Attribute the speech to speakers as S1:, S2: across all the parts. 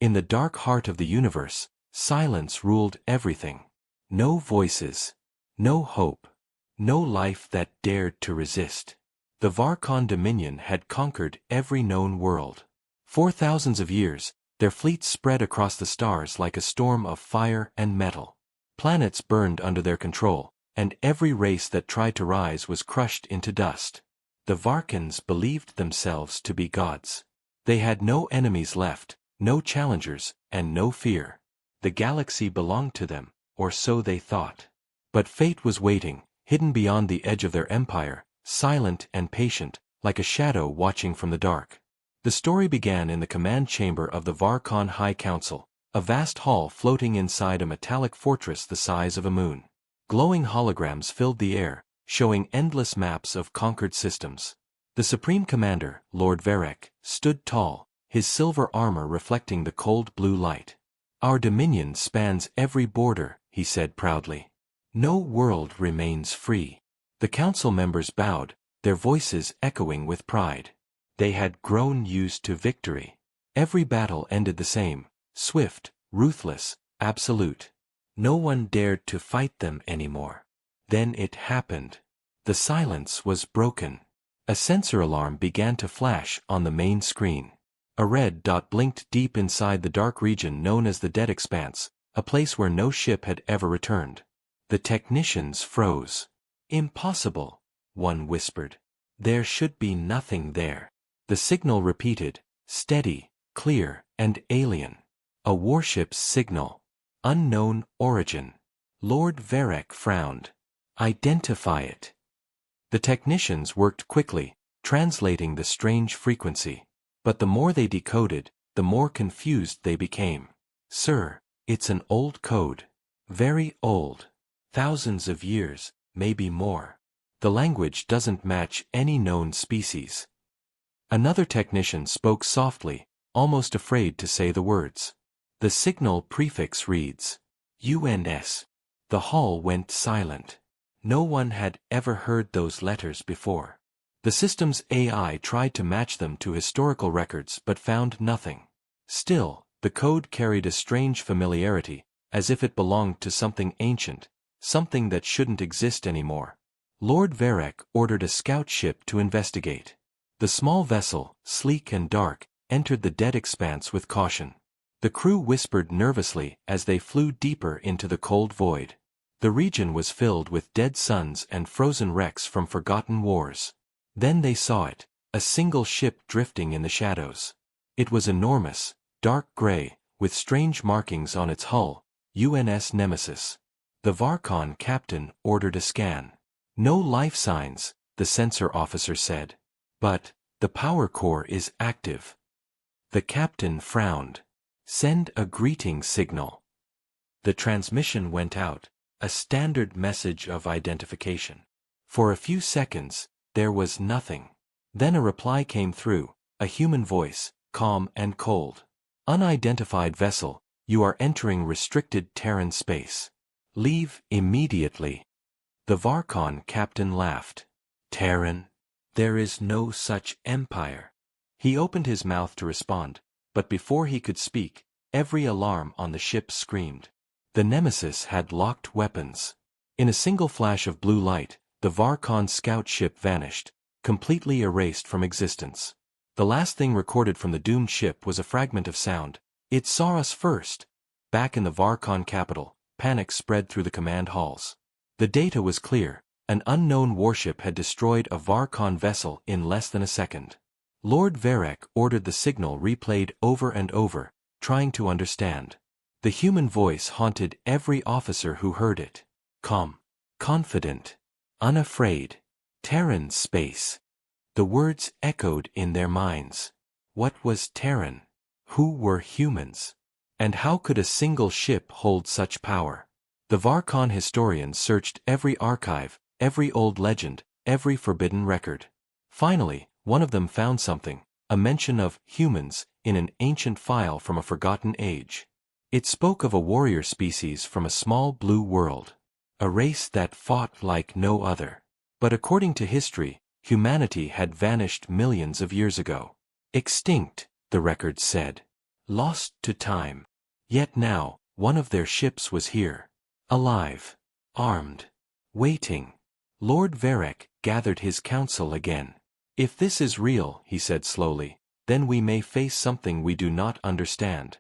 S1: In the dark heart of the universe, silence ruled everything. No voices. No hope. No life that dared to resist. The Varkon Dominion had conquered every known world. For thousands of years, their fleets spread across the stars like a storm of fire and metal. Planets burned under their control, and every race that tried to rise was crushed into dust. The Varkans believed themselves to be gods. They had no enemies left, no challengers, and no fear. The galaxy belonged to them, or so they thought. But fate was waiting, hidden beyond the edge of their empire, silent and patient, like a shadow watching from the dark. The story began in the command chamber of the Varkon High Council, a vast hall floating inside a metallic fortress the size of a moon. Glowing holograms filled the air, showing endless maps of conquered systems. The Supreme Commander, Lord Varek, stood tall, his silver armor reflecting the cold blue light. "Our dominion spans every border," he said proudly. "No world remains free." The council members bowed, their voices echoing with pride. They had grown used to victory. Every battle ended the same, swift, ruthless, absolute. No one dared to fight them anymore. Then it happened. The silence was broken. A sensor alarm began to flash on the main screen. A red dot blinked deep inside the dark region known as the Dead Expanse, a place where no ship had ever returned. The technicians froze. "Impossible," one whispered. "There should be nothing there." The signal repeated, steady, clear, and alien. A warship's signal. Unknown origin. Lord Varek frowned. "Identify it." The technicians worked quickly, translating the strange frequency. But the more they decoded, the more confused they became. "Sir, it's an old code. Very old. Thousands of years, maybe more. The language doesn't match any known species." Another technician spoke softly, almost afraid to say the words. "The signal prefix reads UNS." The hall went silent. No one had ever heard those letters before. The system's AI tried to match them to historical records but found nothing. Still, the code carried a strange familiarity, as if it belonged to something ancient, something that shouldn't exist anymore. Lord Varek ordered a scout ship to investigate. The small vessel, sleek and dark, entered the Dead Expanse with caution. The crew whispered nervously as they flew deeper into the cold void. The region was filled with dead suns and frozen wrecks from forgotten wars. Then they saw it, a single ship drifting in the shadows. It was enormous, dark gray, with strange markings on its hull, UNS Nemesis. The Varkon captain ordered a scan. "No life signs," the sensor officer said. "But the power core is active." The captain frowned. "Send a greeting signal." The transmission went out, a standard message of identification. For a few seconds, there was nothing. Then a reply came through, a human voice, calm and cold. "Unidentified vessel, you are entering restricted Terran space. Leave immediately." The Varkon captain laughed. "Terran? There is no such empire." He opened his mouth to respond, but before he could speak, every alarm on the ship screamed. The Nemesis had locked weapons. In a single flash of blue light, the Varkon scout ship vanished, completely erased from existence. The last thing recorded from the doomed ship was a fragment of sound. "It saw us first." Back in the Varkon capital, panic spread through the command halls. The data was clear. An unknown warship had destroyed a Varkon vessel in less than a second. Lord Varek ordered the signal replayed over and over, trying to understand. The human voice haunted every officer who heard it. Calm, confident, unafraid. Terran space. The words echoed in their minds. What was Terran? Who were humans? And how could a single ship hold such power? The Varkon historians searched every archive, every old legend, every forbidden record. Finally, one of them found something, a mention of humans in an ancient file from a forgotten age. It spoke of a warrior species from a small blue world, a race that fought like no other. But according to history, humanity had vanished millions of years ago. Extinct, the records said. lost to time. Yet now, one of their ships was here. Alive. Armed. Waiting. Lord Varec gathered his council again. If this is real, he said slowly, then we may face something we do not understand.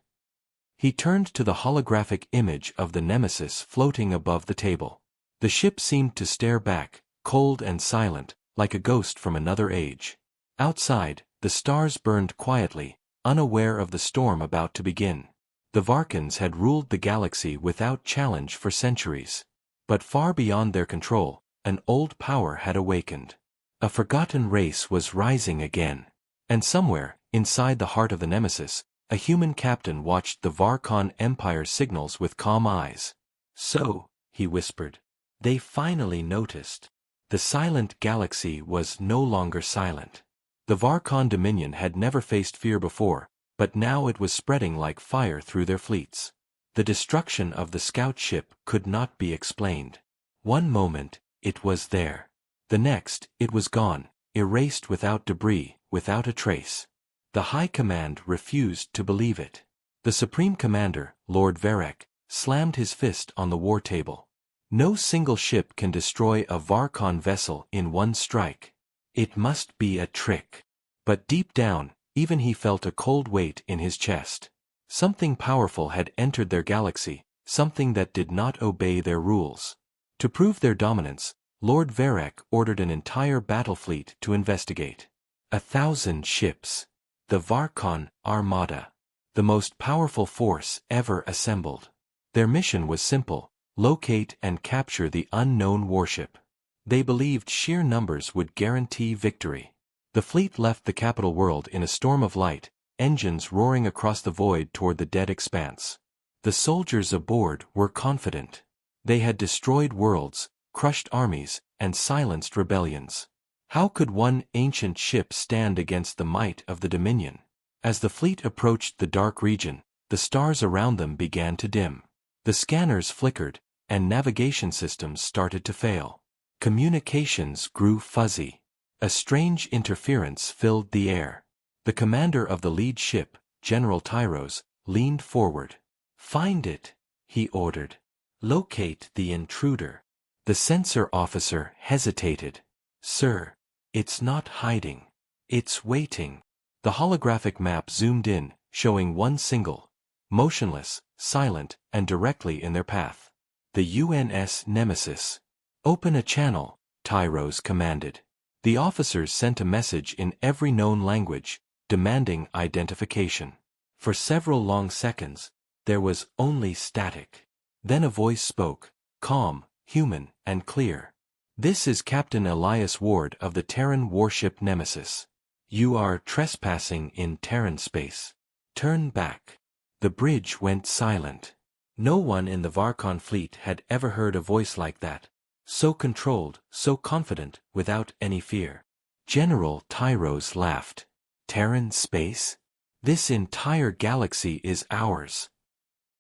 S1: He turned to the holographic image of the Nemesis floating above the table. The ship seemed to stare back, cold and silent, like a ghost from another age. Outside, the stars burned quietly, unaware of the storm about to begin. The Varkans had ruled the galaxy without challenge for centuries. But far beyond their control, an old power had awakened. A forgotten race was rising again. And somewhere, inside the heart of the Nemesis, a human captain watched the Varkan Empire's signals with calm eyes. So, he whispered, they finally noticed. The silent galaxy was no longer silent. The Varkan Dominion had never faced fear before, but now it was spreading like fire through their fleets. The destruction of the scout ship could not be explained. One moment, it was there. The next, it was gone, erased without debris, without a trace. The High Command refused to believe it. The Supreme Commander, Lord Varec, slammed his fist on the war table. No single ship can destroy a Varkan vessel in one strike. It must be a trick. But deep down, even he felt a cold weight in his chest. Something powerful had entered their galaxy, something that did not obey their rules. To prove their dominance, Lord Varec ordered an entire battle fleet to investigate. 1,000 ships. The Varkan Armada. The most powerful force ever assembled. Their mission was simple: locate and capture the unknown warship. They believed sheer numbers would guarantee victory. The fleet left the capital world in a storm of light, engines roaring across the void toward the dead expanse. The soldiers aboard were confident. They had destroyed worlds, crushed armies, and silenced rebellions. How could one ancient ship stand against the might of the Dominion? As the fleet approached the dark region, the stars around them began to dim. The scanners flickered, and navigation systems started to fail. Communications grew fuzzy. A strange interference filled the air. The commander of the lead ship, General Tyros, leaned forward. "Find it," he ordered. "Locate the intruder." The sensor officer hesitated. "Sir, it's not hiding. It's waiting." The holographic map zoomed in, showing one single, motionless, silent, and directly in their path. The UNS Nemesis. "Open a channel," Tyros commanded. The officers sent a message in every known language, demanding identification. For several long seconds, there was only static. Then a voice spoke, calm, human, and clear. "This is Captain Elias Ward of the Terran warship Nemesis. You are trespassing in Terran space. Turn back." The bridge went silent. No one in the Varkan fleet had ever heard a voice like that. So controlled, so confident, without any fear. General Tyros laughed. "Terran space? This entire galaxy is ours."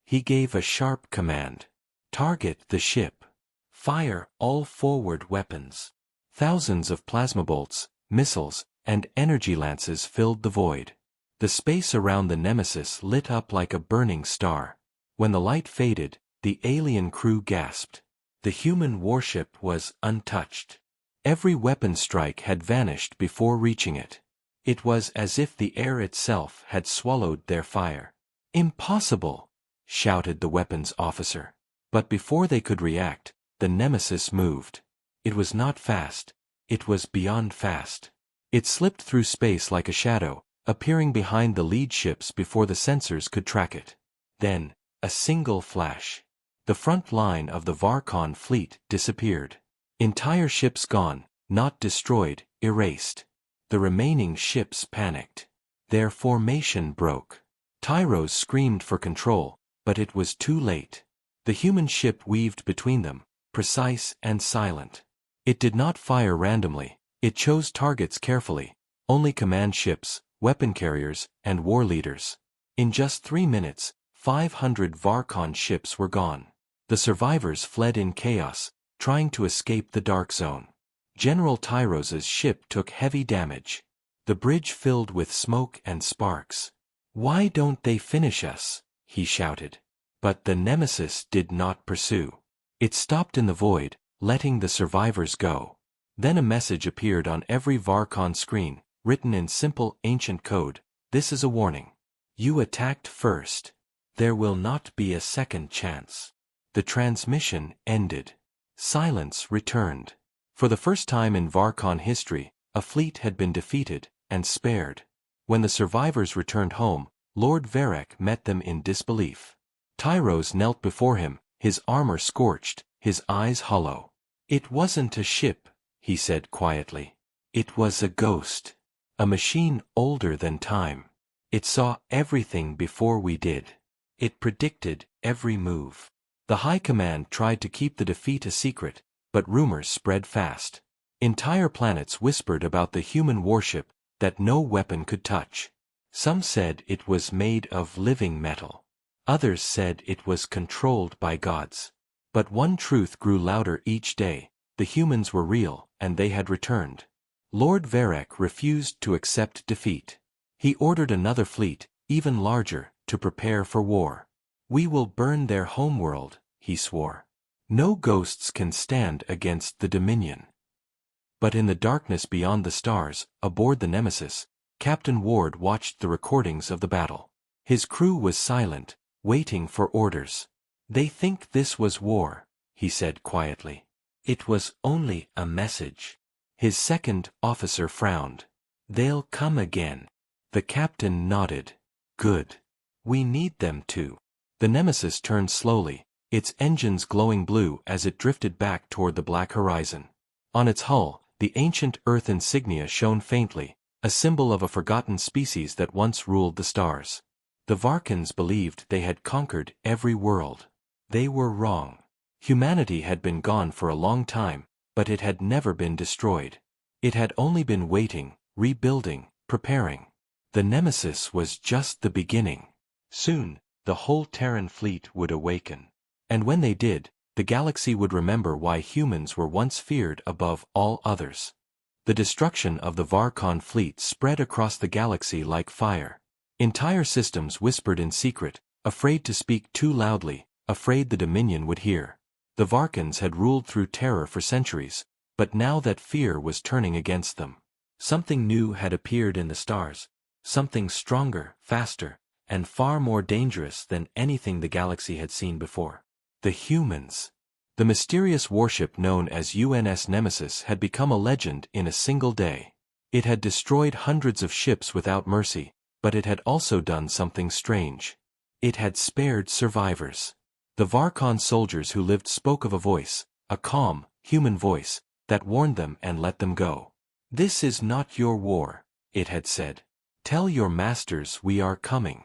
S1: He gave a sharp command. "Target the ship. Fire all forward weapons." Thousands of plasma bolts, missiles, and energy lances filled the void. The space around the Nemesis lit up like a burning star. When the light faded, the alien crew gasped. The human warship was untouched. Every weapon strike had vanished before reaching it. It was as if the air itself had swallowed their fire. "Impossible!" shouted the weapons officer. But before they could react, the Nemesis moved. It was not fast. It was beyond fast. It slipped through space like a shadow, appearing behind the lead ships before the sensors could track it. Then, a single flash. The front line of the Varkan fleet disappeared. Entire ships gone, not destroyed, erased. The remaining ships panicked. Their formation broke. Tyros screamed for control, but it was too late. The human ship weaved between them, precise and silent. It did not fire randomly. It chose targets carefully, only command ships, weapon carriers, and war leaders. In just 3 minutes, 500 Varkan ships were gone. The survivors fled in chaos, trying to escape the dark zone. General Tyros's ship took heavy damage. The bridge filled with smoke and sparks. Why don't they finish us? He shouted. But the nemesis did not pursue. It stopped in the void, letting the survivors go. Then a message appeared on every Varkon screen, written in simple ancient code. This is a warning. You attacked first. There will not be a second chance. The transmission ended. Silence returned. For the first time in Varkon history, a fleet had been defeated and spared. When the survivors returned home, Lord Varek met them in disbelief. Tyros knelt before him, his armor scorched, his eyes hollow. It wasn't a ship, he said quietly. It was a ghost. A machine older than time. It saw everything before we did. It predicted every move. The High Command tried to keep the defeat a secret, but rumors spread fast. Entire planets whispered about the human warship that no weapon could touch. Some said it was made of living metal. Others said it was controlled by gods. But one truth grew louder each day: the humans were real, and they had returned. Lord Varek refused to accept defeat. He ordered another fleet, even larger, to prepare for war. We will burn their homeworld, he swore. No ghosts can stand against the Dominion. But in the darkness beyond the stars, aboard the Nemesis, Captain Ward watched the recordings of the battle. His crew was silent, waiting for orders. They think this was war, he said quietly. It was only a message. His second officer frowned. They'll come again. The captain nodded. Good. We need them to. The Nemesis turned slowly, its engines glowing blue as it drifted back toward the black horizon. On its hull, the ancient Earth insignia shone faintly, a symbol of a forgotten species that once ruled the stars. The Varkans believed they had conquered every world. They were wrong. Humanity had been gone for a long time, but it had never been destroyed. It had only been waiting, rebuilding, preparing. The Nemesis was just the beginning. Soon, the whole Terran fleet would awaken. And when they did, the galaxy would remember why humans were once feared above all others. The destruction of the Varkon fleet spread across the galaxy like fire. Entire systems whispered in secret, afraid to speak too loudly, afraid the Dominion would hear. The Varkans had ruled through terror for centuries, but now that fear was turning against them. Something new had appeared in the stars, something stronger, faster, and far more dangerous than anything the galaxy had seen before. The humans. The mysterious warship known as UNS Nemesis had become a legend in a single day. It had destroyed hundreds of ships without mercy, but it had also done something strange. It had spared survivors. The Varkon soldiers who lived spoke of a voice, a calm, human voice, that warned them and let them go. This is not your war, it had said. Tell your masters we are coming.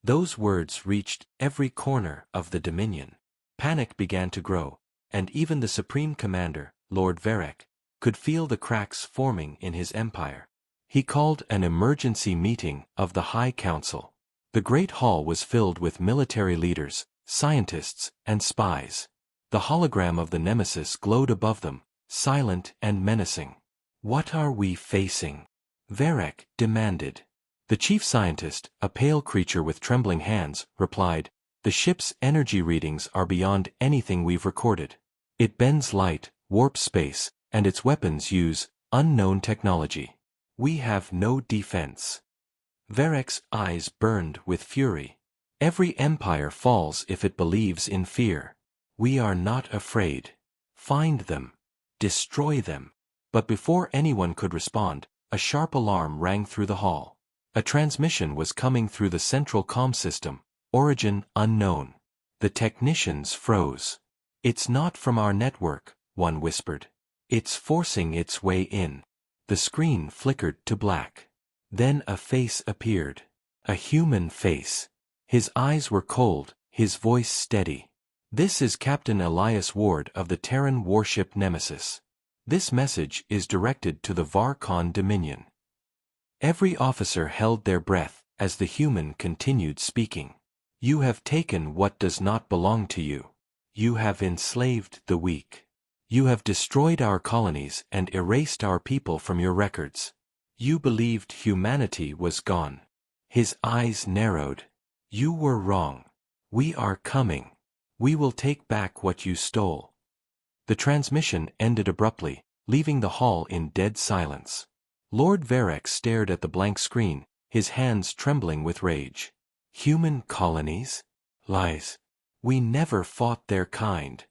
S1: Those words reached every corner of the Dominion. Panic began to grow, and even the Supreme Commander, Lord Varek, could feel the cracks forming in his empire. He called an emergency meeting of the High Council. The Great Hall was filled with military leaders, scientists, and spies. The hologram of the Nemesis glowed above them, silent and menacing. What are we facing? Varek demanded. The chief scientist, a pale creature with trembling hands, replied, The ship's energy readings are beyond anything we've recorded. It bends light, warps space, and its weapons use unknown technology. We have no defense. Varek's eyes burned with fury. Every empire falls if it believes in fear. We are not afraid. Find them. Destroy them. But before anyone could respond, a sharp alarm rang through the hall. A transmission was coming through the central comm system, origin unknown. The technicians froze. It's not from our network, one whispered. It's forcing its way in. The screen flickered to black. Then a face appeared. A human face. His eyes were cold, his voice steady. This is Captain Elias Ward of the Terran warship Nemesis. This message is directed to the Varkon Dominion. Every officer held their breath as the human continued speaking. You have taken what does not belong to you. You have enslaved the weak. You have destroyed our colonies and erased our people from your records. You believed humanity was gone. His eyes narrowed. You were wrong. We are coming. We will take back what you stole. The transmission ended abruptly, leaving the hall in dead silence. Lord Varec stared at the blank screen, his hands trembling with rage. Human colonies? Lies. We never fought their kind.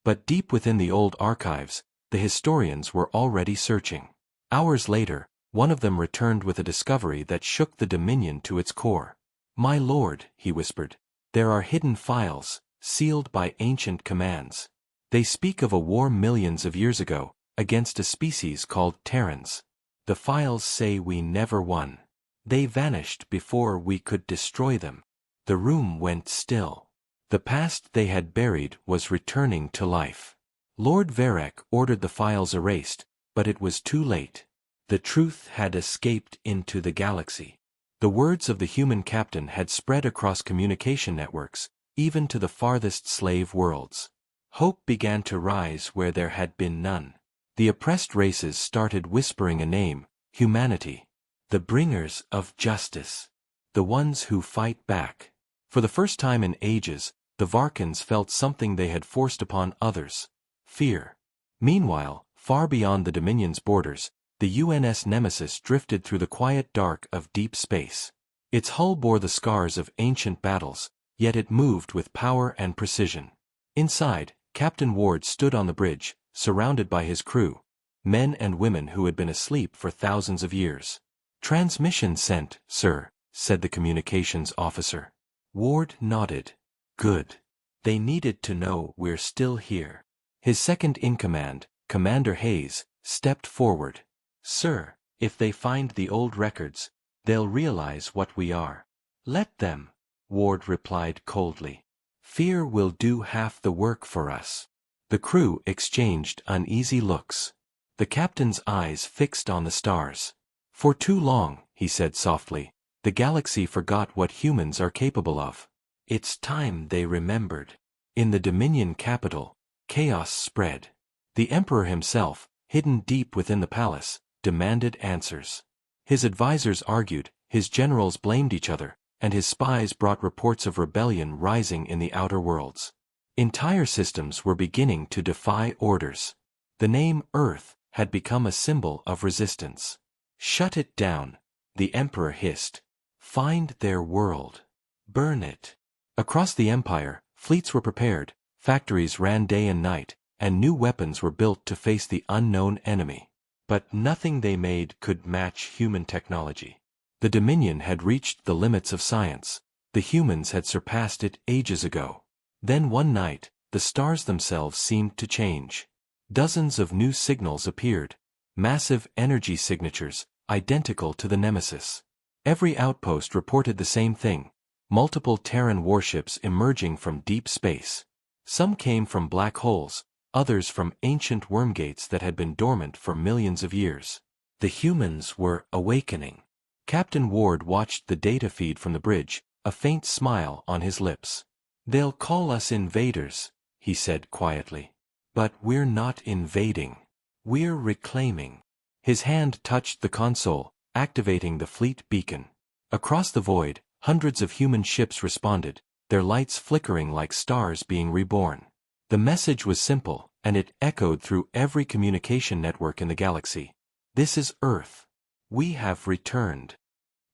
S1: But deep within the old archives, the historians were already searching. Hours later, one of them returned with a discovery that shook the Dominion to its core. My lord, he whispered, there are hidden files, sealed by ancient commands. They speak of a war millions of years ago, against a species called Terrans. The files say we never won. They vanished before we could destroy them. The room went still. The past they had buried was returning to life. Lord Varec ordered the files erased, but it was too late. The truth had escaped into the galaxy. The words of the human captain had spread across communication networks, even to the farthest slave worlds. Hope began to rise where there had been none. The oppressed races started whispering a name, humanity. The bringers of justice. The ones who fight back. For the first time in ages, the Varkans felt something they had forced upon others. Fear. Meanwhile, far beyond the Dominion's borders, the UNS Nemesis drifted through the quiet dark of deep space. Its hull bore the scars of ancient battles, yet it moved with power and precision. Inside, Captain Ward stood on the bridge, surrounded by his crew, men and women who had been asleep for thousands of years. Transmission sent, sir, said the communications officer. Ward nodded. Good. They needed to know we're still here. His second-in-command, Commander Hayes, stepped forward. Sir, if they find the old records, they'll realize what we are. Let them, Ward replied coldly. Fear will do half the work for us. The crew exchanged uneasy looks. The captain's eyes fixed on the stars. For too long, he said softly, the galaxy forgot what humans are capable of. It's time they remembered. In the Dominion capital, chaos spread. The Emperor himself, hidden deep within the palace, demanded answers. His advisors argued, his generals blamed each other, and his spies brought reports of rebellion rising in the outer worlds. Entire systems were beginning to defy orders. The name Earth had become a symbol of resistance. Shut it down, the Emperor hissed. Find their world. Burn it. Across the Empire, fleets were prepared, factories ran day and night, and new weapons were built to face the unknown enemy. But nothing they made could match human technology. The Dominion had reached the limits of science. The humans had surpassed it ages ago. Then one night, the stars themselves seemed to change. Dozens of new signals appeared, massive energy signatures, identical to the Nemesis. Every outpost reported the same thing, multiple Terran warships emerging from deep space. Some came from black holes, others from ancient wormgates that had been dormant for millions of years. The humans were awakening. Captain Ward watched the data feed from the bridge, a faint smile on his lips. They'll call us invaders, he said quietly. But we're not invading. We're reclaiming. His hand touched the console, activating the fleet beacon. Across the void, hundreds of human ships responded, their lights flickering like stars being reborn. The message was simple, and it echoed through every communication network in the galaxy. This is Earth. We have returned.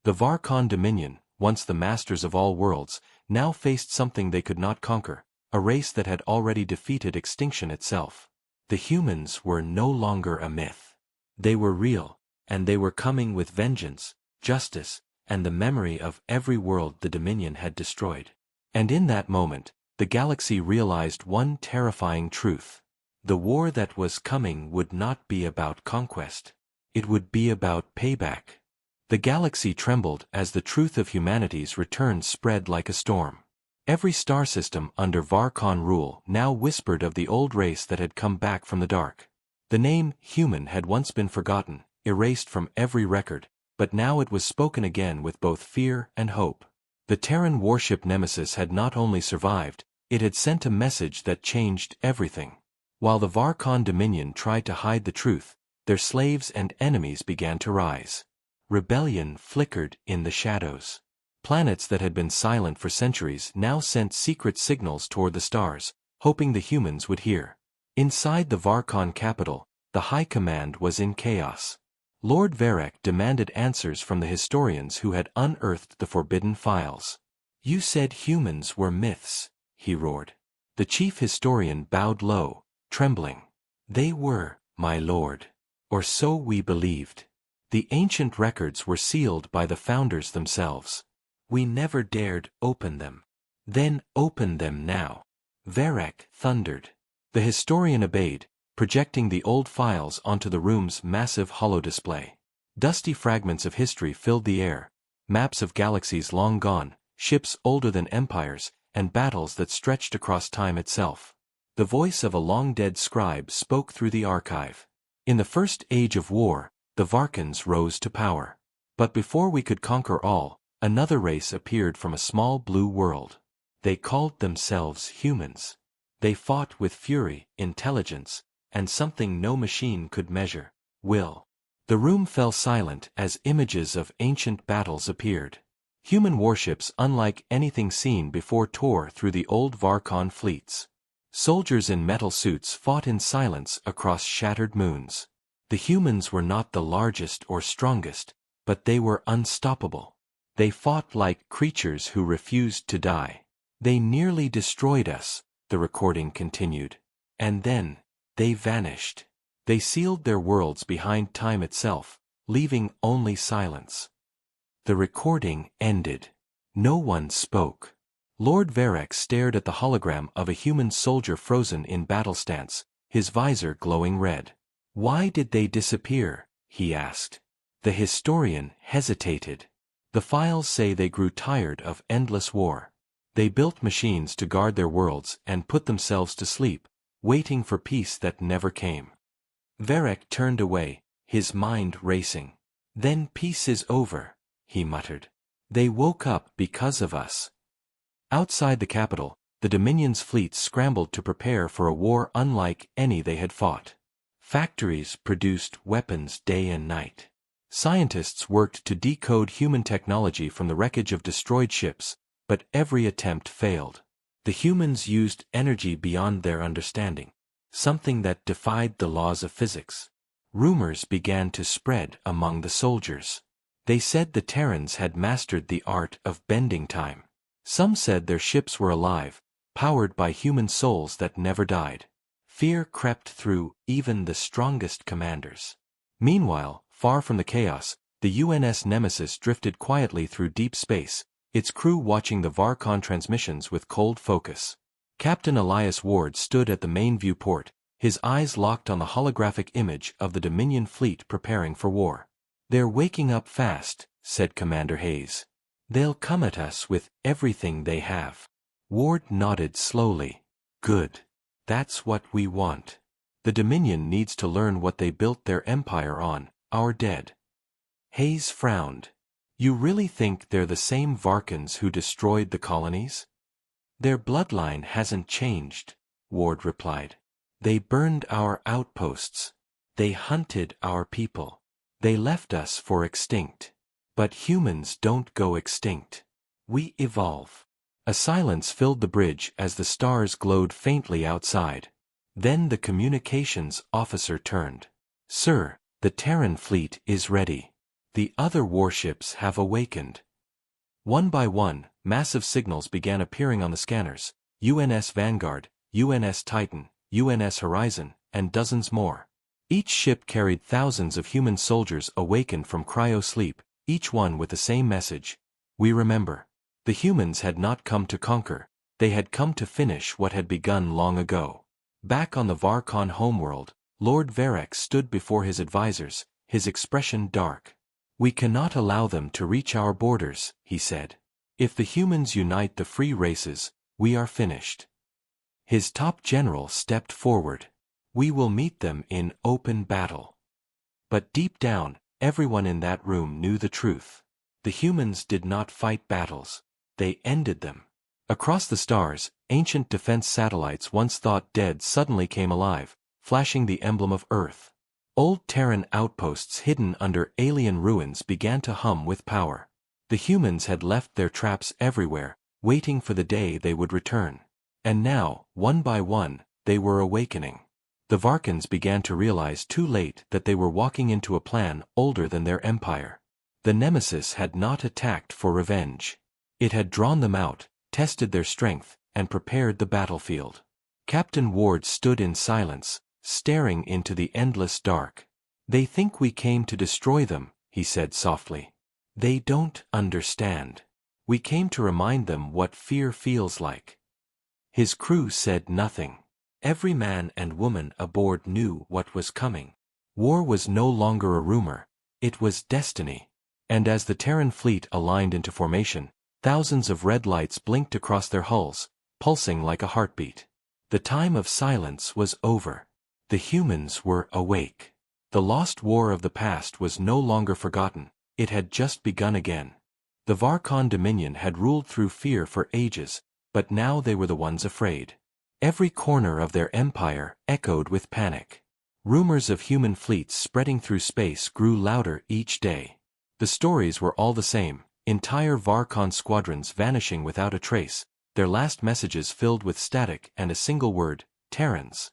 S1: The Varkon Dominion, once the masters of all worlds, now faced something they could not conquer, a race that had already defeated extinction itself. The humans were no longer a myth. They were real, and they were coming with vengeance, justice, and the memory of every world the Dominion had destroyed. And in that moment, the galaxy realized one terrifying truth. The war that was coming would not be about conquest. It would be about payback. The galaxy trembled as the truth of humanity's return spread like a storm. Every star system under Varkon rule now whispered of the old race that had come back from the dark. The name human had once been forgotten, erased from every record, but now it was spoken again with both fear and hope. The Terran warship Nemesis had not only survived, it had sent a message that changed everything. While the Varkon Dominion tried to hide the truth, their slaves and enemies began to rise. Rebellion flickered in the shadows. Planets that had been silent for centuries now sent secret signals toward the stars, hoping the humans would hear. Inside the Varkon capital, the High Command was in chaos. Lord Varek demanded answers from the historians who had unearthed the forbidden files. "You said humans were myths," he roared. The chief historian bowed low, trembling. "They were, my lord. Or so we believed. The ancient records were sealed by the founders themselves. We never dared open them. Then open them now." Varek thundered. The historian obeyed, projecting the old files onto the room's massive holodisplay. Dusty fragments of history filled the air, maps of galaxies long gone, ships older than empires, and battles that stretched across time itself. The voice of a long-dead scribe spoke through the archive. "In the first age of war, the Varkans rose to power. But before we could conquer all, another race appeared from a small blue world. They called themselves humans. They fought with fury, intelligence, and something no machine could measure: will." The room fell silent as images of ancient battles appeared. Human warships unlike anything seen before tore through the old Varkon fleets. Soldiers in metal suits fought in silence across shattered moons. The humans were not the largest or strongest, but they were unstoppable. They fought like creatures who refused to die. "They nearly destroyed us," the recording continued. "And then, they vanished. They sealed their worlds behind time itself, leaving only silence." The recording ended. No one spoke. Lord Varek stared at the hologram of a human soldier frozen in battle stance, his visor glowing red. "Why did they disappear?" he asked. The historian hesitated. "The files say they grew tired of endless war. They built machines to guard their worlds and put themselves to sleep, waiting for peace that never came." Varek turned away, his mind racing. "Then peace is over," he muttered. "They woke up because of us." Outside the capital, the Dominion's fleets scrambled to prepare for a war unlike any they had fought. Factories produced weapons day and night. Scientists worked to decode human technology from the wreckage of destroyed ships, but every attempt failed. The humans used energy beyond their understanding, something that defied the laws of physics. Rumors began to spread among the soldiers. They said the Terrans had mastered the art of bending time. Some said their ships were alive, powered by human souls that never died. Fear crept through even the strongest commanders. Meanwhile, far from the chaos, the UNS Nemesis drifted quietly through deep space, its crew watching the Varkon transmissions with cold focus. Captain Elias Ward stood at the main viewport, his eyes locked on the holographic image of the Dominion fleet preparing for war. "They're waking up fast," said Commander Hayes. "They'll come at us with everything they have." Ward nodded slowly. "Good. That's what we want. The Dominion needs to learn what they built their empire on, our dead." Hayes frowned. "You really think they're the same Varkans who destroyed the colonies?" "Their bloodline hasn't changed," Ward replied. "They burned our outposts. They hunted our people. They left us for extinct. But humans don't go extinct. We evolve." A silence filled the bridge as the stars glowed faintly outside. Then the communications officer turned. "Sir, the Terran fleet is ready. The other warships have awakened." One by one, massive signals began appearing on the scanners: UNS Vanguard, UNS Titan, UNS Horizon, and dozens more. Each ship carried thousands of human soldiers awakened from cryo-sleep, each one with the same message: "We remember." The humans had not come to conquer, they had come to finish what had begun long ago. Back on the Varkon homeworld, Lord Varek stood before his advisors, his expression dark. "We cannot allow them to reach our borders," he said. "If the humans unite the free races, we are finished." His top general stepped forward. "We will meet them in open battle." But deep down, everyone in that room knew the truth. The humans did not fight battles. They ended them. Across the stars, ancient defense satellites once thought dead suddenly came alive, flashing the emblem of Earth. Old Terran outposts hidden under alien ruins began to hum with power. The humans had left their traps everywhere, waiting for the day they would return. And now, one by one, they were awakening. The Varkans began to realize too late that they were walking into a plan older than their empire. The Nemesis had not attacked for revenge. It had drawn them out, tested their strength, and prepared the battlefield. Captain Ward stood in silence, staring into the endless dark. "They think we came to destroy them," he said softly. "They don't understand. We came to remind them what fear feels like." His crew said nothing. Every man and woman aboard knew what was coming. War was no longer a rumor, it was destiny. And as the Terran fleet aligned into formation, thousands of red lights blinked across their hulls, pulsing like a heartbeat. The time of silence was over. The humans were awake. The lost war of the past was no longer forgotten, it had just begun again. The Varkan Dominion had ruled through fear for ages, but now they were the ones afraid. Every corner of their empire echoed with panic. Rumors of human fleets spreading through space grew louder each day. The stories were all the same, entire Varkan squadrons vanishing without a trace, their last messages filled with static and a single word, Terrans.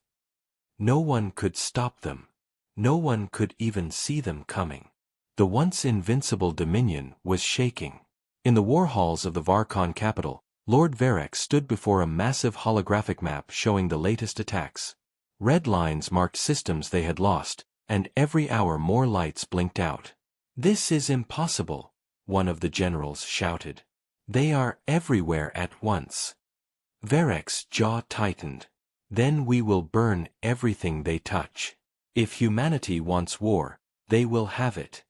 S1: No one could stop them. No one could even see them coming. The once invincible Dominion was shaking. In the war halls of the Varkan capital, Lord Varek stood before a massive holographic map showing the latest attacks. Red lines marked systems they had lost, and every hour more lights blinked out. "This is impossible," one of the generals shouted. "They are everywhere at once." Varek's jaw tightened. "Then we will burn everything they touch. If humanity wants war, they will have it."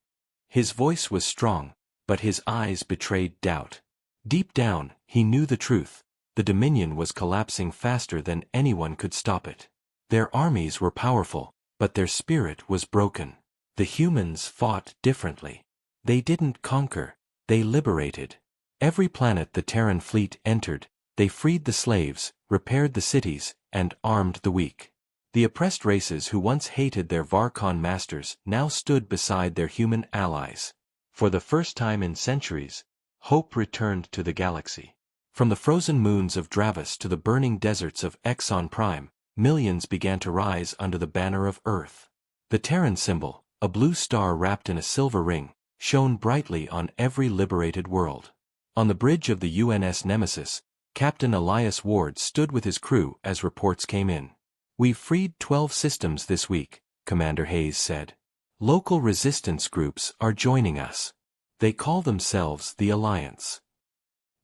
S1: His voice was strong, but his eyes betrayed doubt. Deep down, he knew the truth. The Dominion was collapsing faster than anyone could stop it. Their armies were powerful, but their spirit was broken. The humans fought differently. They didn't conquer, they liberated. Every planet the Terran fleet entered, they freed the slaves, repaired the cities, and armed the weak. The oppressed races who once hated their Varkan masters now stood beside their human allies. For the first time in centuries, hope returned to the galaxy. From the frozen moons of Dravis to the burning deserts of Exxon Prime, millions began to rise under the banner of Earth. The Terran symbol, a blue star wrapped in a silver ring, shone brightly on every liberated world. On the bridge of the UNS Nemesis, Captain Elias Ward stood with his crew as reports came in. "We've freed 12 systems this week," Commander Hayes said. "Local resistance groups are joining us. They call themselves the Alliance."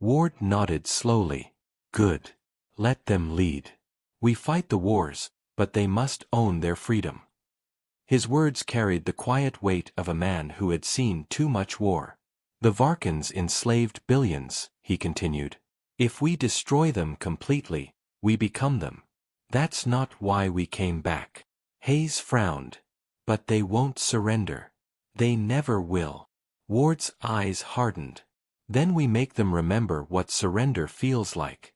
S1: Ward nodded slowly. "Good. Let them lead. We fight the wars, but they must own their freedom." His words carried the quiet weight of a man who had seen too much war. "The Varkans enslaved billions," he continued. "If we destroy them completely, we become them. That's not why we came back." Hayes frowned. "But they won't surrender. They never will." Ward's eyes hardened. "Then we make them remember what surrender feels like."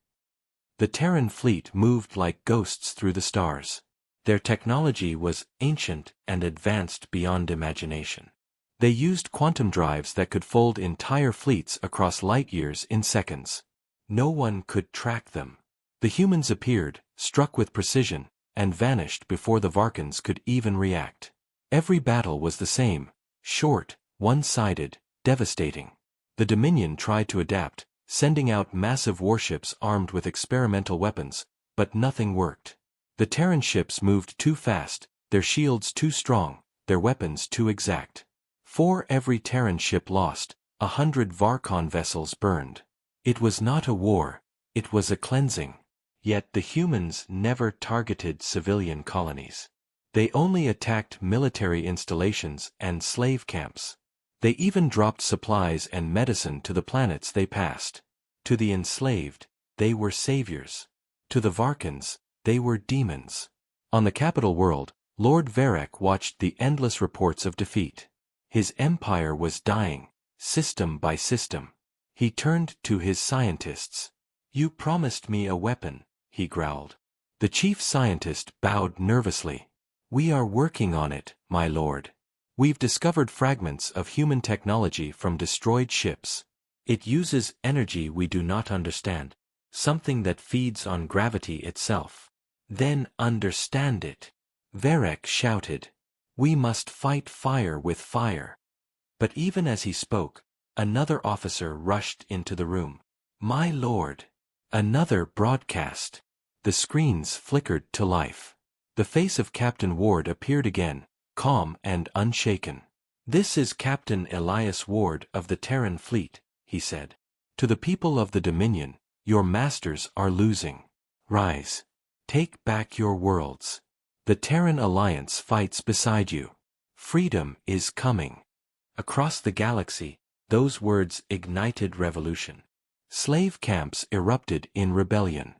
S1: The Terran fleet moved like ghosts through the stars. Their technology was ancient and advanced beyond imagination. They used quantum drives that could fold entire fleets across light years in seconds. No one could track them. The humans appeared, struck with precision, and vanished before the Varkans could even react. Every battle was the same, short, one-sided, devastating. The Dominion tried to adapt, sending out massive warships armed with experimental weapons, but nothing worked. The Terran ships moved too fast, their shields too strong, their weapons too exact. For every Terran ship lost, 100 Varkan vessels burned. It was not a war, it was a cleansing. Yet the humans never targeted civilian colonies. They only attacked military installations and slave camps. They even dropped supplies and medicine to the planets they passed. To the enslaved, they were saviors. To the Varkans, they were demons. On the capital world, Lord Varek watched the endless reports of defeat. His empire was dying, system by system. He turned to his scientists. "You promised me a weapon," he growled. The chief scientist bowed nervously. "We are working on it, my lord. We've discovered fragments of human technology from destroyed ships. It uses energy we do not understand, something that feeds on gravity itself." "Then understand it," Varek shouted. "We must fight fire with fire." But even as he spoke, another officer rushed into the room. "My lord!" Another broadcast. The screens flickered to life. The face of Captain Ward appeared again, calm and unshaken. "This is Captain Elias Ward of the Terran fleet," he said. "To the people of the Dominion, your masters are losing. Rise. Take back your worlds. The Terran Alliance fights beside you. Freedom is coming." Across the galaxy, those words ignited revolution. Slave camps erupted in rebellion.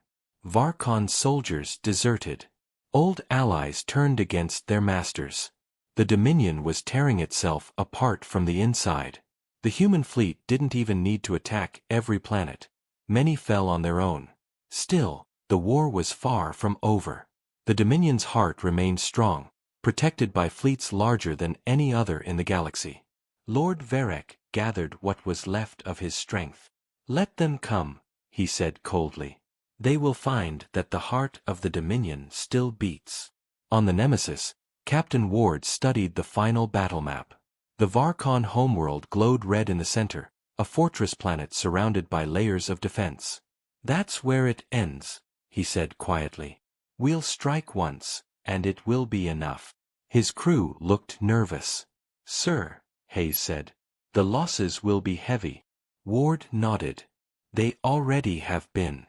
S1: Varkon soldiers deserted. Old allies turned against their masters. The Dominion was tearing itself apart from the inside. The human fleet didn't even need to attack every planet. Many fell on their own. Still, the war was far from over. The Dominion's heart remained strong, protected by fleets larger than any other in the galaxy. Lord Varek gathered what was left of his strength. "Let them come," he said coldly. "They will find that the heart of the Dominion still beats." On the Nemesis, Captain Ward studied the final battle map. The Varkon homeworld glowed red in the center, a fortress planet surrounded by layers of defense. "That's where it ends," he said quietly. "We'll strike once, and it will be enough." His crew looked nervous. "Sir," Hayes said, "the losses will be heavy." Ward nodded. "They already have been.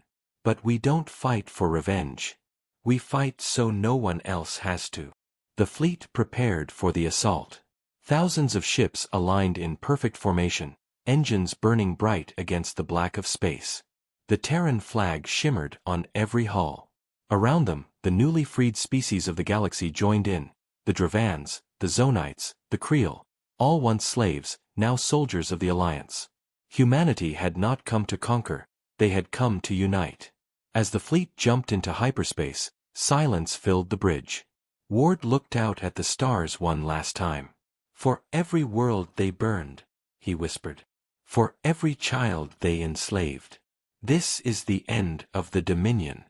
S1: But we don't fight for revenge. We fight so no one else has to." The fleet prepared for the assault. Thousands of ships aligned in perfect formation, engines burning bright against the black of space. The Terran flag shimmered on every hull. Around them, the newly freed species of the galaxy joined in, the Dravans, the Zonites, the Creel, all once slaves, now soldiers of the Alliance. Humanity had not come to conquer, they had come to unite. As the fleet jumped into hyperspace, silence filled the bridge. Ward looked out at the stars one last time. "For every world they burned," he whispered. "For every child they enslaved. This is the end of the Dominion."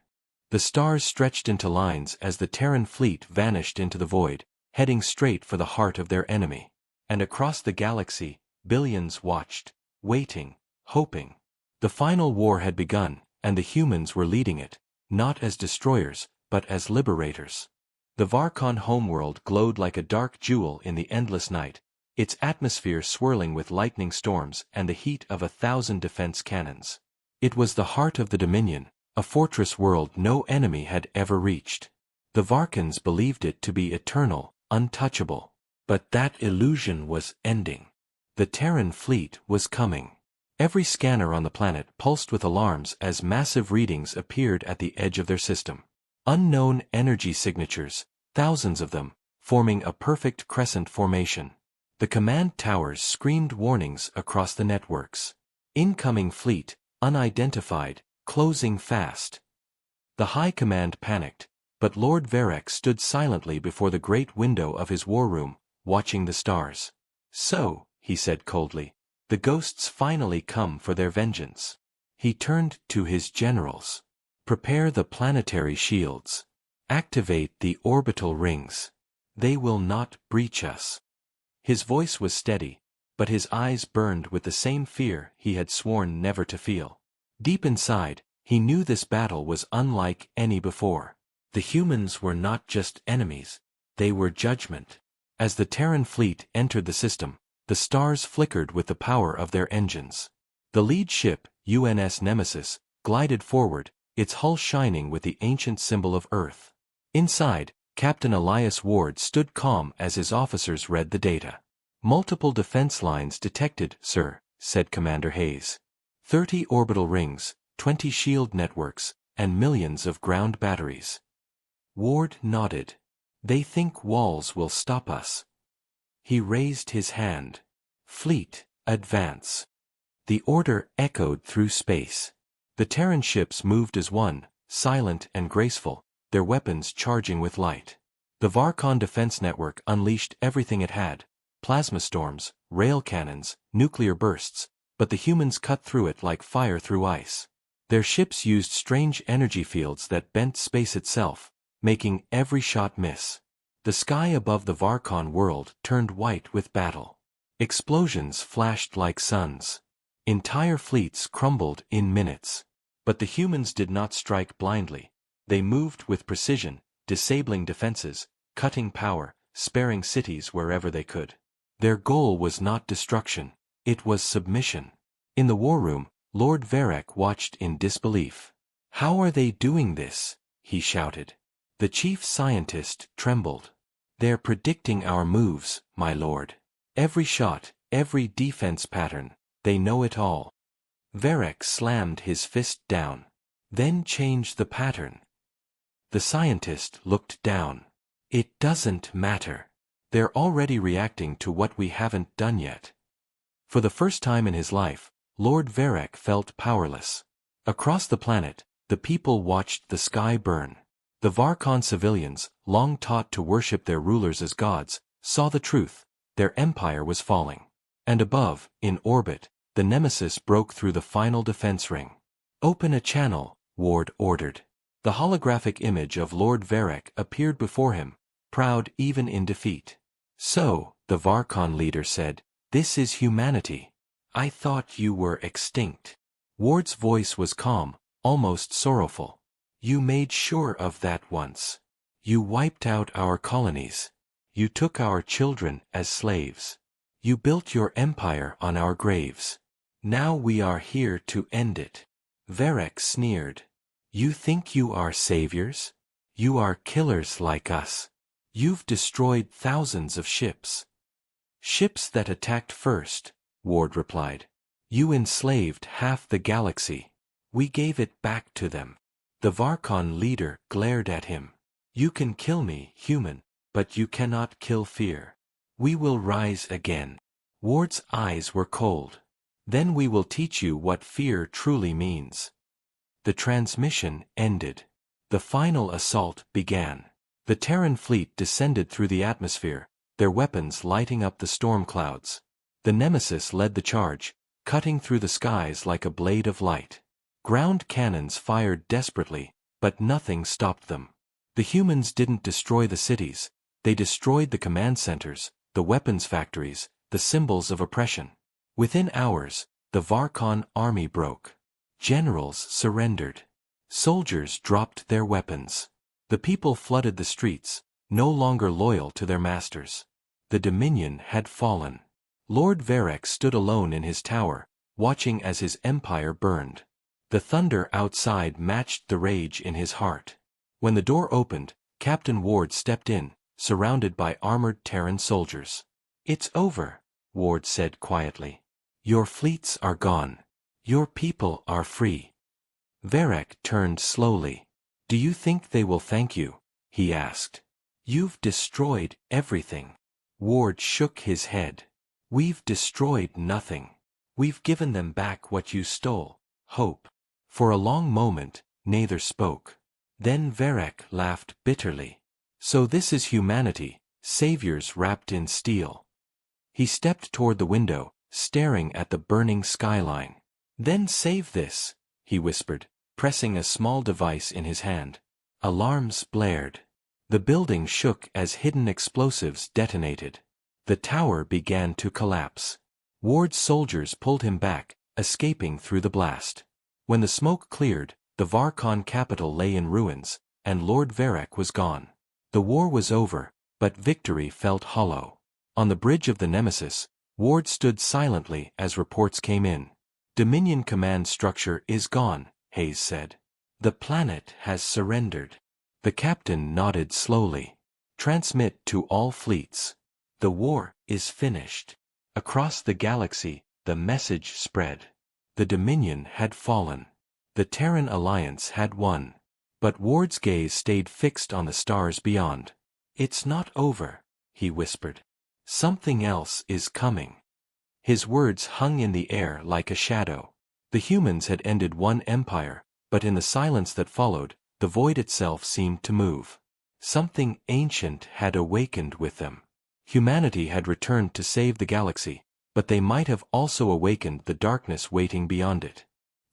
S1: The stars stretched into lines as the Terran fleet vanished into the void, heading straight for the heart of their enemy. And across the galaxy, billions watched, waiting, hoping. The final war had begun, and the humans were leading it, not as destroyers, but as liberators. The Varkon homeworld glowed like a dark jewel in the endless night, its atmosphere swirling with lightning storms and the heat of 1,000 defense cannons. It was the heart of the Dominion, a fortress world no enemy had ever reached. The Varkans believed it to be eternal, untouchable. But that illusion was ending. The Terran fleet was coming. Every scanner on the planet pulsed with alarms as massive readings appeared at the edge of their system. Unknown energy signatures, thousands of them, forming a perfect crescent formation. The command towers screamed warnings across the networks. "Incoming fleet, unidentified, closing fast." The High Command panicked, but Lord Varek stood silently before the great window of his war room, watching the stars. "So," he said coldly, "the ghosts finally come for their vengeance." He turned to his generals. "Prepare the planetary shields. Activate the orbital rings. They will not breach us." His voice was steady, but his eyes burned with the same fear he had sworn never to feel. Deep inside, he knew this battle was unlike any before. The humans were not just enemies, they were judgment. As the Terran fleet entered the system, the stars flickered with the power of their engines. The lead ship, UNS Nemesis, glided forward, its hull shining with the ancient symbol of Earth. Inside, Captain Elias Ward stood calm as his officers read the data. "Multiple defense lines detected, sir," said Commander Hayes. 30 orbital rings, 20 shield networks, and millions of ground batteries. Ward nodded. "They think walls will stop us." He raised his hand. "Fleet, advance." The order echoed through space. The Terran ships moved as one, silent and graceful, their weapons charging with light. The Varkon defense network unleashed everything it had: plasma storms, rail cannons, nuclear bursts, but the humans cut through it like fire through ice. Their ships used strange energy fields that bent space itself, making every shot miss. The sky above the Varkon world turned white with battle. Explosions flashed like suns. Entire fleets crumbled in minutes. But the humans did not strike blindly. They moved with precision, disabling defenses, cutting power, sparing cities wherever they could. Their goal was not destruction, it was submission. In the war room, Lord Varek watched in disbelief. "How are they doing this?" he shouted. The chief scientist trembled. "They're predicting our moves, my lord. Every shot, every defense pattern, they know it all." Varek slammed his fist down. "Then change the pattern." The scientist looked down. "It doesn't matter. They're already reacting to what we haven't done yet." For the first time in his life, Lord Varek felt powerless. Across the planet, the people watched the sky burn. The Varkon civilians, long taught to worship their rulers as gods, saw the truth: their empire was falling. And above, in orbit, the Nemesis broke through the final defense ring. "Open a channel," Ward ordered. The holographic image of Lord Varek appeared before him, proud even in defeat. "So," the Varkon leader said, "this is humanity. I thought you were extinct." Ward's voice was calm, almost sorrowful. "You made sure of that once. You wiped out our colonies. You took our children as slaves. You built your empire on our graves. Now we are here to end it." Varek sneered. "You think you are saviors? You are killers like us. You've destroyed thousands of ships." "Ships that attacked first," Ward replied. "You enslaved half the galaxy. We gave it back to them." The Varkon leader glared at him. "You can kill me, human, but you cannot kill fear. We will rise again." Ward's eyes were cold. "Then we will teach you what fear truly means." The transmission ended. The final assault began. The Terran fleet descended through the atmosphere, their weapons lighting up the storm clouds. The Nemesis led the charge, cutting through the skies like a blade of light. Ground cannons fired desperately, but nothing stopped them. The humans didn't destroy the cities, they destroyed the command centers, the weapons factories, the symbols of oppression. Within hours, the Varkon army broke. Generals surrendered. Soldiers dropped their weapons. The people flooded the streets, no longer loyal to their masters. The Dominion had fallen. Lord Varek stood alone in his tower, watching as his empire burned. The thunder outside matched the rage in his heart. When the door opened, Captain Ward stepped in, surrounded by armored Terran soldiers. "It's over," Ward said quietly. "Your fleets are gone. Your people are free." Varek turned slowly. "Do you think they will thank you?" he asked. "You've destroyed everything." Ward shook his head. "We've destroyed nothing. We've given them back what you stole: hope." For a long moment, neither spoke. Then Varek laughed bitterly. "So this is humanity, saviors wrapped in steel." He stepped toward the window, staring at the burning skyline. "Then save this," he whispered, pressing a small device in his hand. Alarms blared. The building shook as hidden explosives detonated. The tower began to collapse. Ward's soldiers pulled him back, escaping through the blast. When the smoke cleared, the Varkon capital lay in ruins, and Lord Varek was gone. The war was over, but victory felt hollow. On the bridge of the Nemesis, Ward stood silently as reports came in. "Dominion command structure is gone," Hayes said. "The planet has surrendered." The captain nodded slowly. "Transmit to all fleets. The war is finished." Across the galaxy, the message spread. The Dominion had fallen. The Terran Alliance had won. But Ward's gaze stayed fixed on the stars beyond. "It's not over," he whispered. "Something else is coming." His words hung in the air like a shadow. The humans had ended one empire, but in the silence that followed, the void itself seemed to move. Something ancient had awakened with them. Humanity had returned to save the galaxy, but they might have also awakened the darkness waiting beyond it.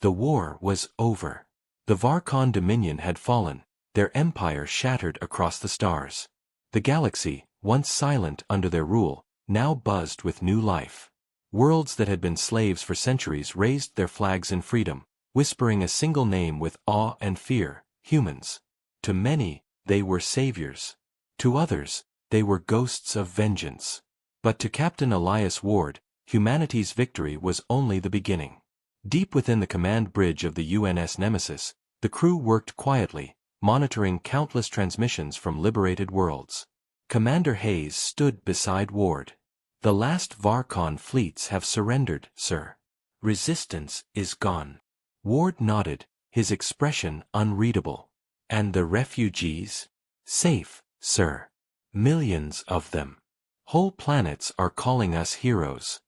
S1: The war was over. The Varkon Dominion had fallen, their empire shattered across the stars. The galaxy, once silent under their rule, now buzzed with new life. Worlds that had been slaves for centuries raised their flags in freedom, whispering a single name with awe and fear: humans. To many, they were saviors. To others, they were ghosts of vengeance. But to Captain Elias Ward, humanity's victory was only the beginning. Deep within the command bridge of the UNS Nemesis, the crew worked quietly, monitoring countless transmissions from liberated worlds. Commander Hayes stood beside Ward. "The last Varkon fleets have surrendered, sir. Resistance is gone." Ward nodded, his expression unreadable. "And the refugees?" "Safe, sir. Millions of them. Whole planets are calling us heroes."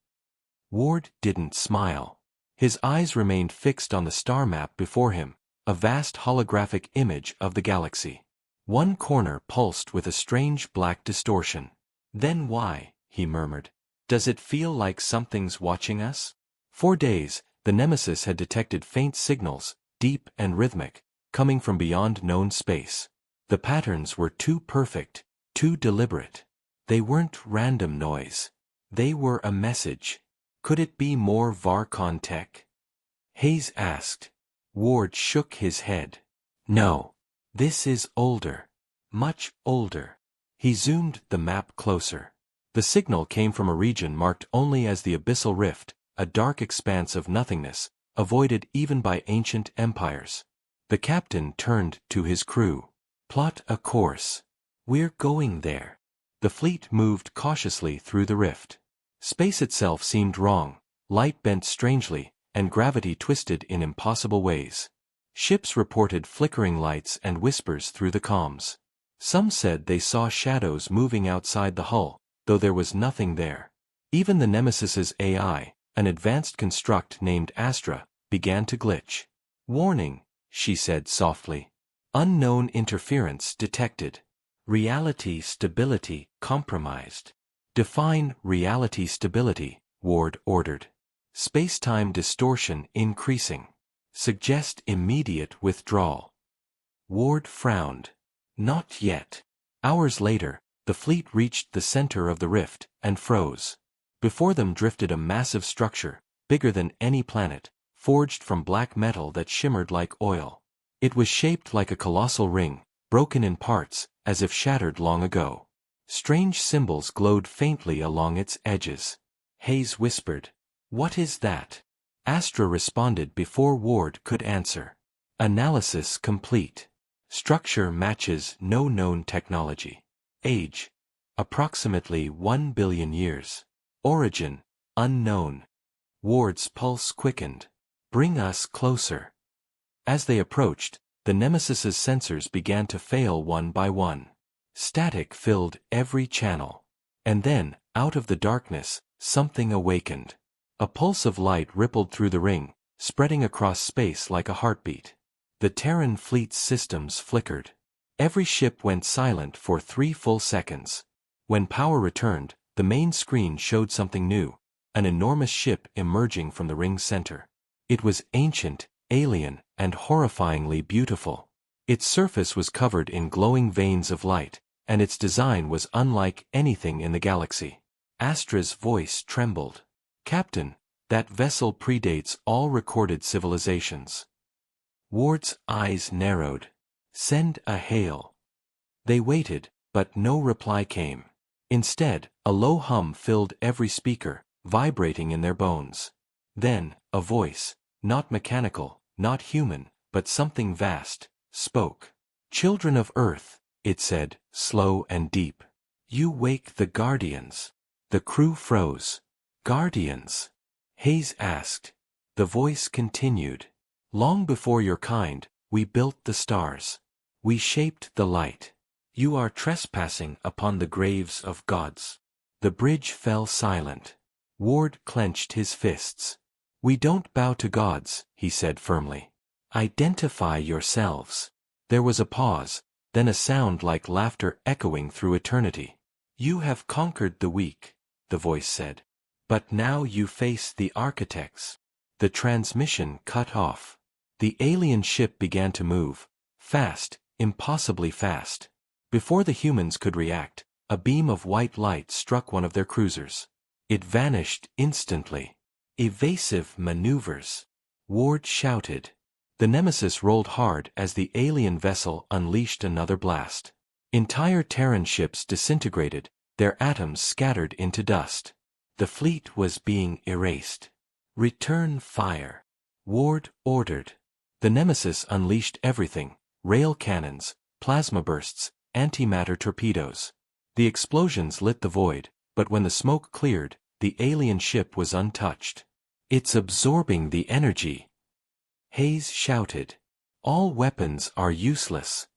S1: Ward didn't smile. His eyes remained fixed on the star map before him, a vast holographic image of the galaxy. One corner pulsed with a strange black distortion. "Then why," he murmured, "does it feel like something's watching us?" For days, the Nemesis had detected faint signals, deep and rhythmic, coming from beyond known space. The patterns were too perfect, too deliberate. They weren't random noise. They were a message. Could it be more Varkon tech? Hayes asked. Ward shook his head. "No. This is older. Much older." He zoomed the map closer. The signal came from a region marked only as the Abyssal Rift, a dark expanse of nothingness, avoided even by ancient empires. The captain turned to his crew. "Plot a course. We're going there." The fleet moved cautiously through the rift. Space itself seemed wrong, light bent strangely, and gravity twisted in impossible ways. Ships reported flickering lights and whispers through the comms. Some said they saw shadows moving outside the hull, though there was nothing there. Even the Nemesis's AI, an advanced construct named Astra, began to glitch. "Warning," she said softly. "Unknown interference detected. Reality stability compromised." "Define reality stability," Ward ordered. "Space-time distortion increasing. Suggest immediate withdrawal." Ward frowned. "Not yet." Hours later, the fleet reached the center of the rift and froze. Before them drifted a massive structure, bigger than any planet, forged from black metal that shimmered like oil. It was shaped like a colossal ring, broken in parts, as if shattered long ago. Strange symbols glowed faintly along its edges. Hayes whispered, "What is that?" Astra responded before Ward could answer. "Analysis complete. Structure matches no known technology. Age, approximately 1 billion years. Origin, unknown." Ward's pulse quickened. "Bring us closer." As they approached, the Nemesis's sensors began to fail one by one. Static filled every channel. And then, out of the darkness, something awakened. A pulse of light rippled through the ring, spreading across space like a heartbeat. The Terran fleet's systems flickered. Every ship went silent for 3 full seconds. When power returned, the main screen showed something new, an enormous ship emerging from the ring's center. It was ancient, alien, and horrifyingly beautiful. Its surface was covered in glowing veins of light, and its design was unlike anything in the galaxy. Astra's voice trembled. "Captain, that vessel predates all recorded civilizations." Ward's eyes narrowed. "Send a hail." They waited, but no reply came. Instead, a low hum filled every speaker, vibrating in their bones. Then, a voice, not mechanical, not human, but something vast, spoke. "Children of Earth," it said, slow and deep. "You wake the Guardians." The crew froze. "Guardians?" Hayes asked. The voice continued. "Long before your kind, we built the stars. We shaped the light. You are trespassing upon the graves of gods." The bridge fell silent. Ward clenched his fists. "We don't bow to gods," he said firmly. "Identify yourselves." There was a pause, then a sound like laughter echoing through eternity. "You have conquered the weak," the voice said. "But now you face the architects." The transmission cut off. The alien ship began to move. Fast, impossibly fast. Before the humans could react, a beam of white light struck one of their cruisers. It vanished instantly. "Evasive maneuvers," Ward shouted. The Nemesis rolled hard as the alien vessel unleashed another blast. Entire Terran ships disintegrated, their atoms scattered into dust. The fleet was being erased. "Return fire," Ward ordered. The Nemesis unleashed everything: rail cannons, plasma bursts, antimatter torpedoes. The explosions lit the void, but when the smoke cleared, the alien ship was untouched. "It's absorbing the energy," Hayes shouted. "All weapons are useless."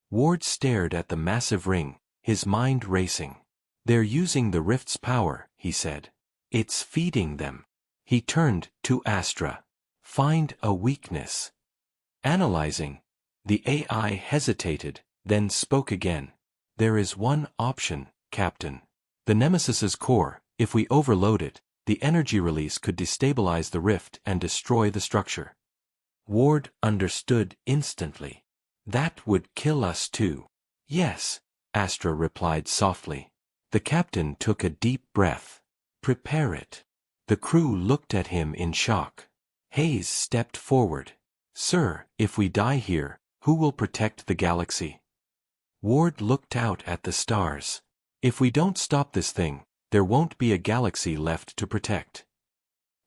S1: Ward stared at the massive ring, his mind racing. "They're using the rift's power," he said. "It's feeding them." He turned to Astra. "Find a weakness." Analyzing. The AI hesitated, then spoke again. "There is one option, Captain. The Nemesis's core, if we overload it, the energy release could destabilize the rift and destroy the structure." Ward understood instantly. "That would kill us too." "Yes," Astra replied softly. The captain took a deep breath. "Prepare it." The crew looked at him in shock. Hayes stepped forward. "Sir, if we die here, who will protect the galaxy?" Ward looked out at the stars. "If we don't stop this thing, there won't be a galaxy left to protect."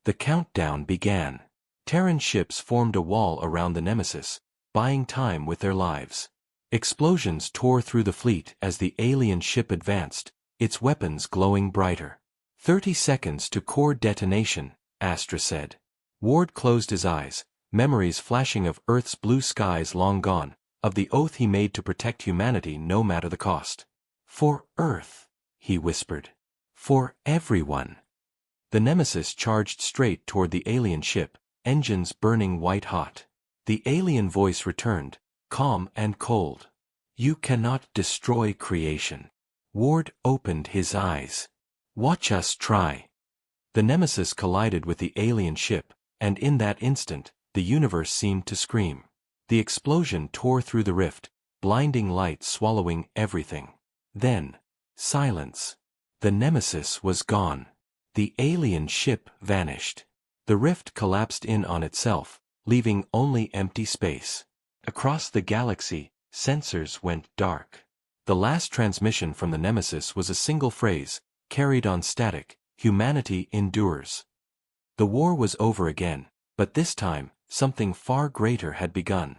S1: The countdown began. Terran ships formed a wall around the Nemesis, buying time with their lives. Explosions tore through the fleet as the alien ship advanced, its weapons glowing brighter. 30 seconds to core detonation," Astra said. Ward closed his eyes, memories flashing of Earth's blue skies long gone, of the oath he made to protect humanity no matter the cost. "For Earth," he whispered. "For everyone." The Nemesis charged straight toward the alien ship, engines burning white-hot. The alien voice returned, calm and cold. "You cannot destroy creation." Ward opened his eyes. "Watch us try." The Nemesis collided with the alien ship, and in that instant, the universe seemed to scream. The explosion tore through the rift, blinding light swallowing everything. Then, silence. The Nemesis was gone. The alien ship vanished. The rift collapsed in on itself, leaving only empty space. Across the galaxy, sensors went dark. The last transmission from the Nemesis was a single phrase, carried on static: "Humanity endures." The war was over again, but this time, something far greater had begun.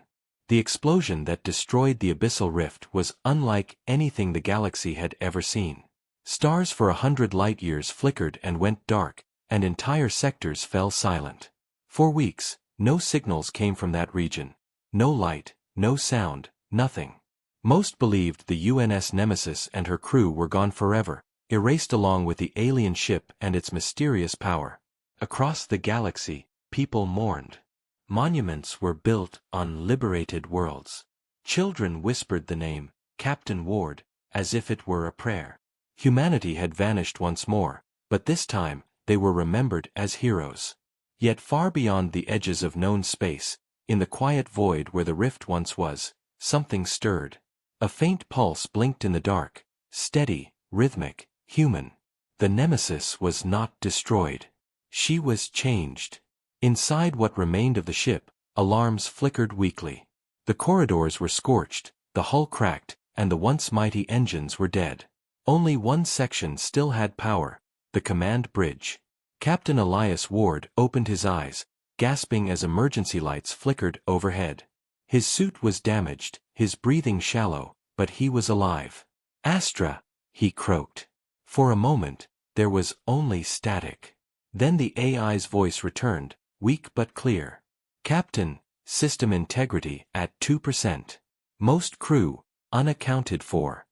S1: The explosion that destroyed the abyssal rift was unlike anything the galaxy had ever seen. Stars for 100 light-years flickered and went dark, and entire sectors fell silent. For weeks, no signals came from that region. No light, no sound, nothing. Most believed the UNS Nemesis and her crew were gone forever, erased along with the alien ship and its mysterious power. Across the galaxy, people mourned. Monuments were built on liberated worlds. Children whispered the name, Captain Ward, as if it were a prayer. Humanity had vanished once more, but this time, they were remembered as heroes. Yet far beyond the edges of known space, in the quiet void where the rift once was, something stirred. A faint pulse blinked in the dark, steady, rhythmic, human. The Nemesis was not destroyed. She was changed. Inside what remained of the ship, alarms flickered weakly. The corridors were scorched, the hull cracked, and the once mighty engines were dead. Only one section still had power, the command bridge. Captain Elias Ward opened his eyes, gasping as emergency lights flickered overhead. His suit was damaged, his breathing shallow, but he was alive. "Astra," he croaked. For a moment, there was only static. Then the AI's voice returned, weak but clear. "Captain, system integrity at 2%. Most crew, unaccounted for."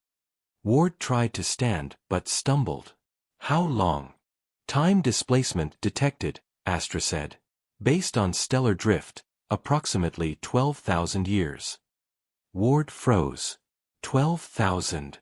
S1: Ward tried to stand but stumbled. "How long?" "Time displacement detected," Astra said. "Based on stellar drift, approximately 12,000 years." Ward froze. 12,000.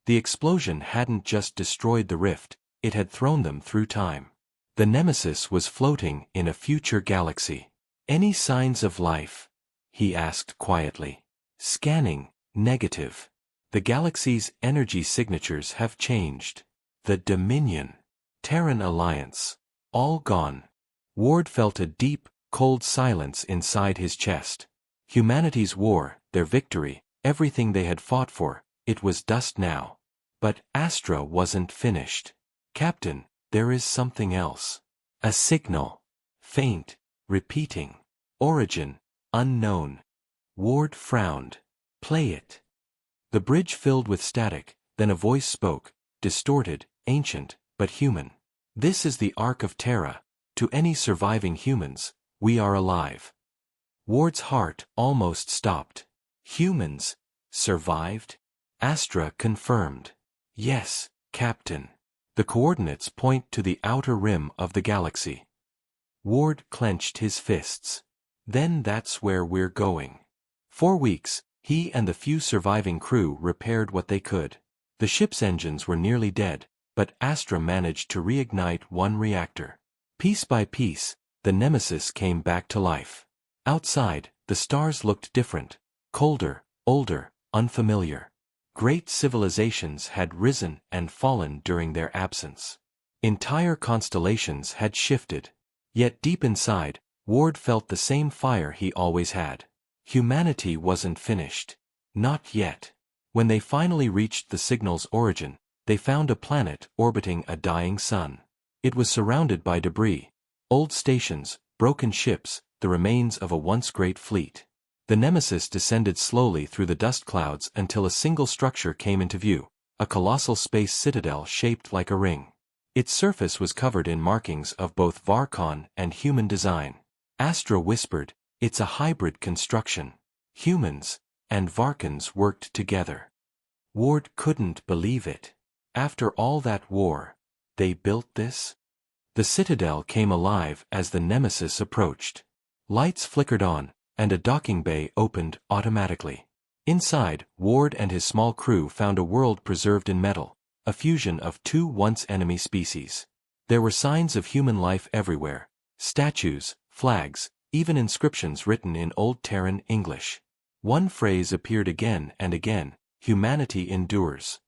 S1: The explosion hadn't just destroyed the rift, it had thrown them through time. The Nemesis was floating in a future galaxy. Any signs of life? He asked quietly. Scanning, negative. The galaxy's energy signatures have changed. The Dominion. Terran Alliance. All gone. Ward felt a deep, cold silence inside his chest. Humanity's war, their victory, everything they had fought for, it was dust now. But Astra wasn't finished. Captain, there is something else. A signal. Faint, repeating. Origin, unknown. Ward frowned. Play it. The bridge filled with static, then a voice spoke, distorted, ancient, but human. This is the Ark of Terra. To any surviving humans, we are alive. Ward's heart almost stopped. Humans? Survived? Astra confirmed. Yes, Captain. The coordinates point to the outer rim of the galaxy. Ward clenched his fists. Then that's where we're going. 4 weeks, he and the few surviving crew repaired what they could. The ship's engines were nearly dead, but Astra managed to reignite one reactor. Piece by piece, the Nemesis came back to life. Outside, the stars looked different, colder, older, unfamiliar. Great civilizations had risen and fallen during their absence. Entire constellations had shifted. Yet deep inside, Ward felt the same fire he always had. Humanity wasn't finished. Not yet. When they finally reached the signal's origin, they found a planet orbiting a dying sun. It was surrounded by debris. Old stations, broken ships, the remains of a once great fleet. The Nemesis descended slowly through the dust clouds until a single structure came into view, a colossal space citadel shaped like a ring. Its surface was covered in markings of both Varkon and human design. Astra whispered, "It's a hybrid construction. Humans and Varkons worked together." Ward couldn't believe it. After all that war, they built this? The citadel came alive as the Nemesis approached. Lights flickered on, and a docking bay opened automatically. Inside, Ward and his small crew found a world preserved in metal, a fusion of two once-enemy species. There were signs of human life everywhere, statues, flags, even inscriptions written in Old Terran English. One phrase appeared again and again, "Humanity endures."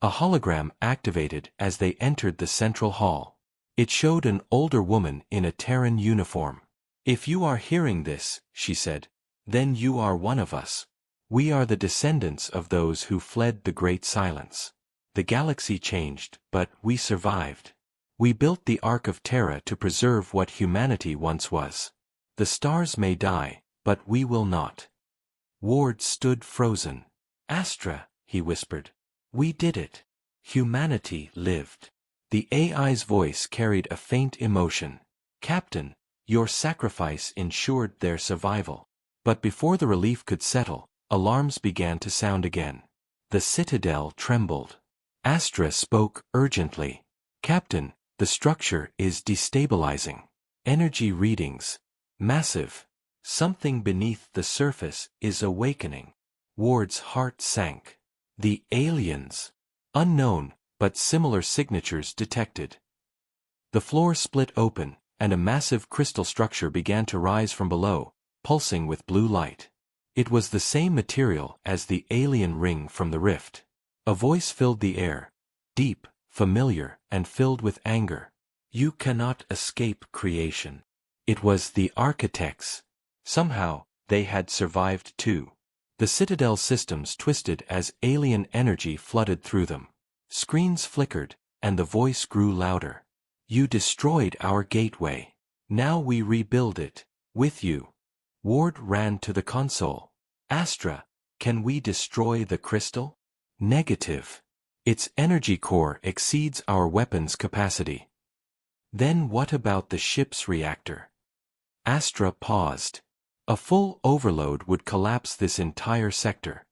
S1: A hologram activated as they entered the central hall. It showed an older woman in a Terran uniform. "If you are hearing this," she said, "then you are one of us. We are the descendants of those who fled the Great Silence. The galaxy changed, but we survived. We built the Ark of Terra to preserve what humanity once was. The stars may die, but we will not." Ward stood frozen. "Astra," he whispered. "We did it. Humanity lived." The AI's voice carried a faint emotion. "Captain, your sacrifice ensured their survival." But before the relief could settle, alarms began to sound again. The citadel trembled. Astra spoke urgently. "Captain, the structure is destabilizing. Energy readings. Massive. Something beneath the surface is awakening." Ward's heart sank. The aliens. Unknown, but similar signatures detected. The floor split open, and a massive crystal structure began to rise from below, pulsing with blue light. It was the same material as the alien ring from the rift. A voice filled the air, deep, familiar, and filled with anger. "You cannot escape creation." It was the architects. Somehow, they had survived too. The citadel systems twisted as alien energy flooded through them. Screens flickered, and the voice grew louder. "You destroyed our gateway. Now we rebuild it, with you." Ward ran to the console. "Astra, can we destroy the crystal?" "Negative. Its energy core exceeds our weapons capacity." "Then what about the ship's reactor?" Astra paused. "A full overload would collapse this entire sector."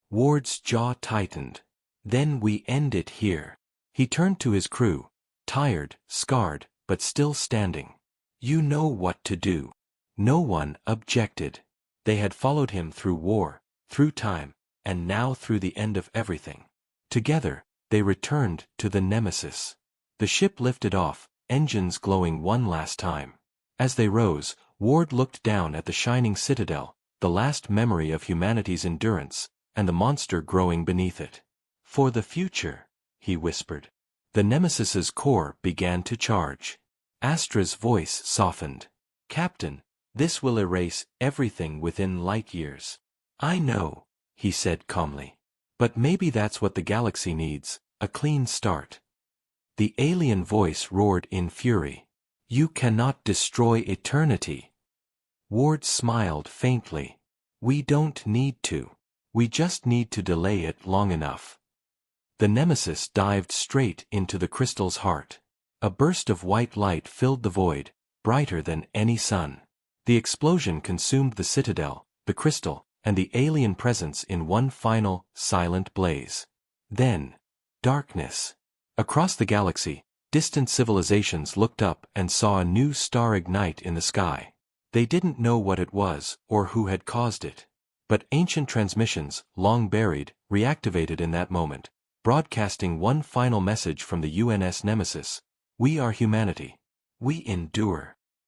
S1: Ward's jaw tightened. "Then we end it here." He turned to his crew, tired, scarred, but still standing. "You know what to do." No one objected. They had followed him through war, through time, and now through the end of everything. Together, they returned to the Nemesis. The ship lifted off, engines glowing one last time. As they rose, Ward looked down at the shining citadel, the last memory of humanity's endurance, and the monster growing beneath it. For the future, he whispered. The Nemesis's core began to charge. Astra's voice softened. Captain, this will erase everything within light years. I know, he said calmly. But maybe that's what the galaxy needs, a clean start. The alien voice roared in fury. You cannot destroy eternity. Ward smiled faintly. We don't need to. We just need to delay it long enough. The Nemesis dived straight into the crystal's heart. A burst of white light filled the void, brighter than any sun. The explosion consumed the citadel, the crystal, and the alien presence in one final, silent blaze. Then, darkness. Across the galaxy, distant civilizations looked up and saw a new star ignite in the sky. They didn't know what it was or who had caused it. But ancient transmissions, long buried, reactivated in that moment, broadcasting one final message from the UNS Nemesis. We are humanity. We endure.